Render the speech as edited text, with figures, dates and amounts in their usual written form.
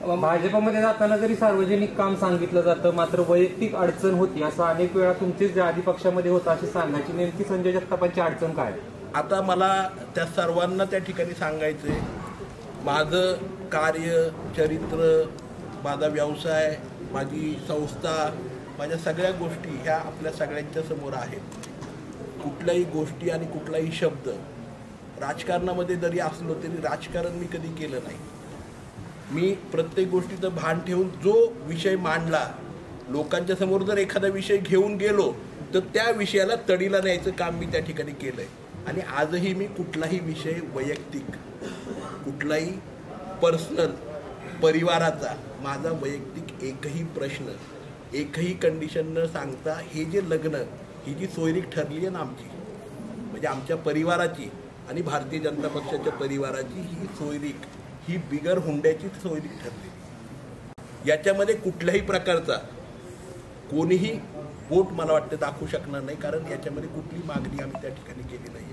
भाजपमध्ये जाताना जरी सार्वजनिक काम सांगितलं जातं मात्र वैयक्तिक अडचण होती असं अनेक वेळा तुमचेच ज्या आधी पक्षामध्ये होतं अशी सांगायची, नेमकी संजय जगतापांची अडचण काय? आता मला त्या सर्वांना त्या ठिकाणी सांगायचंय, माझं कार्य, चरित्र, माझा व्यवसाय, माझी संस्था, माझ्या सगळ्या गोष्टी ह्या आपल्या सगळ्यांच्या समोर आहेत. कुठल्याही गोष्टी आणि कुठलाही शब्द राजकारणामध्ये जरी असलो तरी राजकारण मी कधी केलं नाही. मी प्रत्येक गोष्टीचं भान ठेवून जो विषय मांडला, लोकांच्या समोर जर एखादा विषय घेऊन गेलो तर त्या विषयाला तडीला न्यायचं काम मी त्या ठिकाणी केलंय. आणि आजही मी कुठलाही विषय वैयक्तिक, कुठलाही पर्सनल, परिवाराचा, माझा वैयक्तिक एकही प्रश्न, एकही कंडिशन न सांगता हे जे लग्न, ही जी सोयरीक ठरली आहे ना आमची, म्हणजे आमच्या परिवाराची आणि भारतीय जनता पक्षाच्या परिवाराची ही सोयरीक, ही बिगर हुंड्याची सोयरीक ठरली. याच्यामध्ये कुठल्याही प्रकारचा कोणीही वोट मला वाटतं दाखवू शकणार नाही, कारण याच्यामध्ये कुठली मागणी आम्ही त्या ठिकाणी केली नाही.